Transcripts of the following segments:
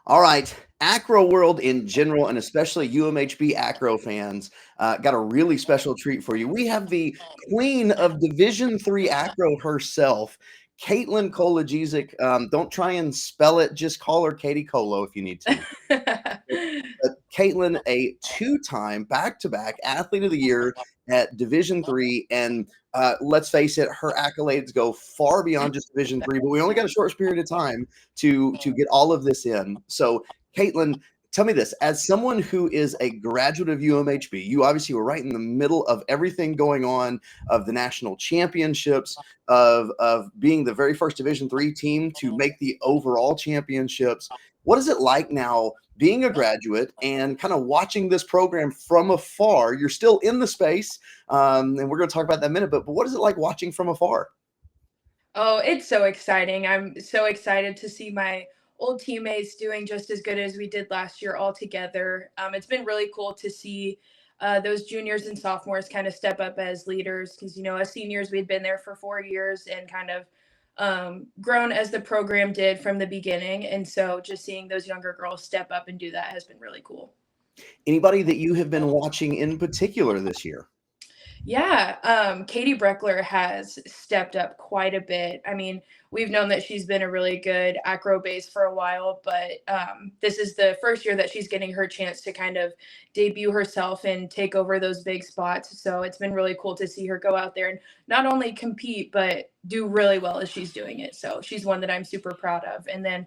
All right. Acro world in general, and especially UMHB Acro fans, got a really special treat for you. We have the queen of Division III Acro herself, Katelyn Kolodziejczyk. Don't try and spell it; just call her Katie Colo if you need to. Katelyn, a two-time back-to-back Athlete of the Year at Division III, and let's face it, her accolades go far beyond just Division III. But we only got a short period of time to get all of this in. So, Katelyn, tell me this: as someone who is a graduate of UMHB, you obviously were right in the middle of everything going on, of the national championships, of being the very first Division III team to make the overall championships. What is it like now being a graduate and kind of watching this program from afar? You're still in the space, and we're going to talk about that in a minute, but what is it like watching from afar? Oh, it's so exciting. I'm so excited to see my old teammates doing just as good as we did last year all together. It's been really cool to see those juniors and sophomores kind of step up as leaders because, as seniors, we'd been there for 4 years and kind of grown as the program did from the beginning. And so just seeing those younger girls step up and do that has been really cool. Anybody that you have been watching in particular this year? Yeah, Katie Breckler has stepped up quite a bit. I mean, we've known that she's been a really good acro base for a while, but this is the first year that she's getting her chance to kind of debut herself and take over those big spots. So it's been really cool to see her go out there and not only compete, but do really well as she's doing it. So she's one that I'm super proud of. And then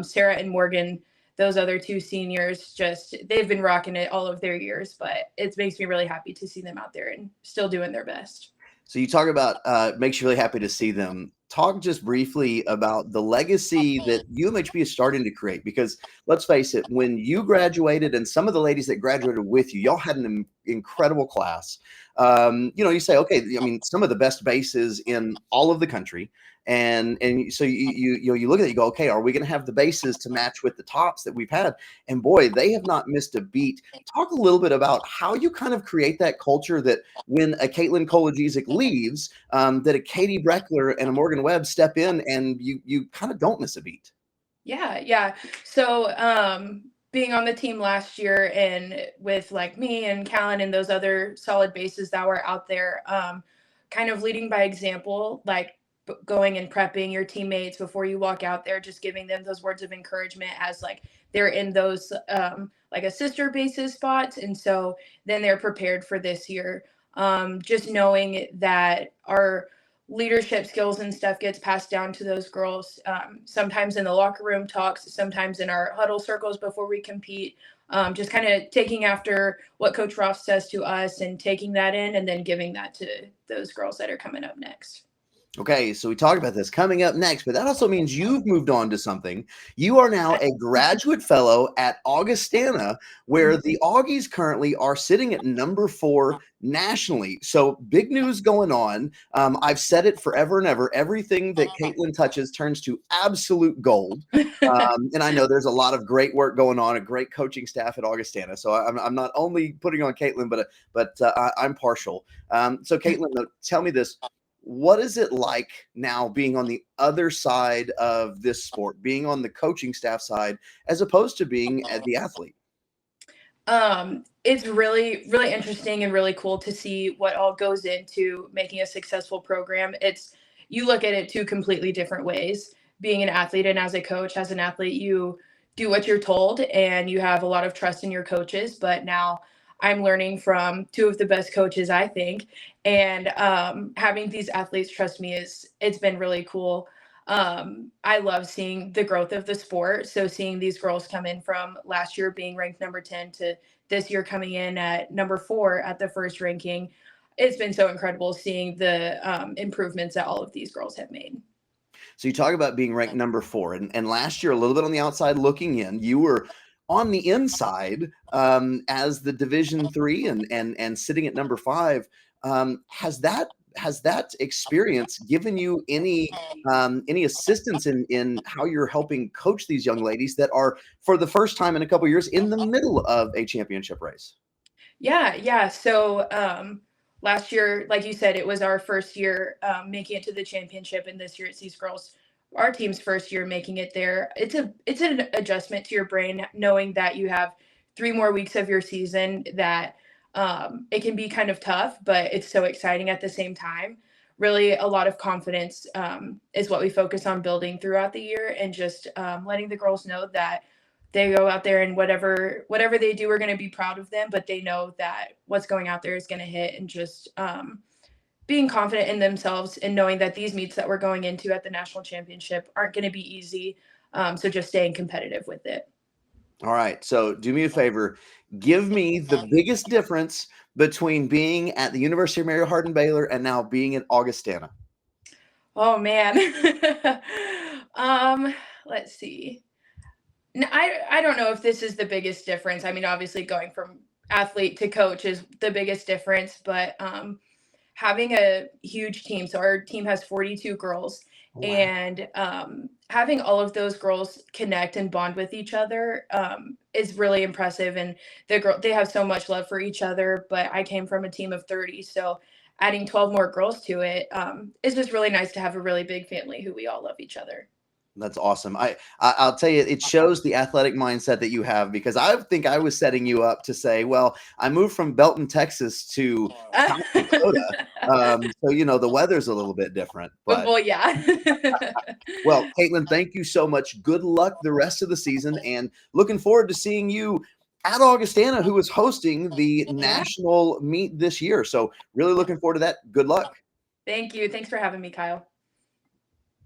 Sarah and Morgan, those other two seniors, just they've been rocking it all of their years, but it makes me really happy to see them out there and still doing their best. So you talk about makes you really happy to see them. Talk just briefly about the legacy that UMHB is starting to create. Because let's face it, when you graduated, and some of the ladies that graduated with you, y'all had an incredible class. You say, okay, I mean, some of the best bases in all of the country, and so you look at it, you go, okay, are we going to have the bases to match with the tops that we've had? And boy, they have not missed a beat. Talk a little bit about how you kind of create that culture that when a Katelyn Kolodziejczyk leaves, that a Katie Breckler and a Morgan Webb step in, and you kind of don't miss a beat. Yeah, yeah. So being on the team last year and with like me and Callan and those other solid bases that were out there, kind of leading by example, like going and prepping your teammates before you walk out there, just giving them those words of encouragement as like they're in those like a sister bases spots, and so then they're prepared for this year. Just knowing that our leadership skills and stuff gets passed down to those girls, sometimes in the locker room talks, sometimes in our huddle circles before we compete. Just kind of taking after what Coach Ross says to us and taking that in and then giving that to those girls that are coming up next. Okay, so we talked about this coming up next, but that also means you've moved on to something. You are now a graduate fellow at Augustana, where the Augies currently are sitting at number 4 nationally. So big news going on. I've said it forever and ever. Everything that Katelyn touches turns to absolute gold. And I know there's a lot of great work going on, a great coaching staff at Augustana. So I'm not only putting on Katelyn, but I'm partial. So Katelyn, tell me this: what is it like now being on the other side of this sport, being on the coaching staff side, as opposed to being the athlete? It's really, really interesting and really cool to see what all goes into making a successful program. You look at it two completely different ways. Being an athlete and as a coach, as an athlete, you do what you're told and you have a lot of trust in your coaches. But now I'm learning from two of the best coaches, I think, and having these athletes trust me it's been really cool. I love seeing the growth of the sport. So seeing these girls come in from last year being ranked number 10 to this year coming in at number 4 at the first ranking, it's been so incredible seeing the improvements that all of these girls have made. So you talk about being ranked number 4, and last year, a little bit on the outside looking in, you were on the inside as the Division III and sitting at number 5. Has that experience given you any assistance in how you're helping coach these young ladies that are, for the first time in a couple of years, in the middle of a championship race? Yeah, yeah. So last year, like you said, it was our first year making it to the championship, and this year it's these girls our team's first year making it there. It's an adjustment to your brain knowing that you have 3 more weeks of your season, that it can be kind of tough, but it's so exciting at the same time. Really, a lot of confidence is what we focus on building throughout the year, and just letting the girls know that they go out there and whatever they do, we're going to be proud of them, but they know that what's going out there is going to hit, and just being confident in themselves and knowing that these meets that we're going into at the national championship aren't going to be easy. So just staying competitive with it. All right. So do me a favor. Give me the biggest difference between being at the University of Mary Hardin-Baylor and now being at Augustana. Oh man. Let's see. I don't know if this is the biggest difference. I mean, obviously going from athlete to coach is the biggest difference, but having a huge team. So our team has 42 girls. Oh, wow. And having all of those girls connect and bond with each other is really impressive. And they have so much love for each other. But I came from a team of 30, so adding 12 more girls to it is just really nice to have a really big family who we all love each other. That's awesome. I'll tell you, it shows the athletic mindset that you have, because I think I was setting you up to say, well, I moved from Belton, Texas to South Dakota. So, you know, the weather's a little bit different. But well, yeah. well, Katelyn, thank you so much. Good luck the rest of the season, and looking forward to seeing you at Augustana, who is hosting the national meet this year. So really looking forward to that. Good luck. Thank you. Thanks for having me, Kyle.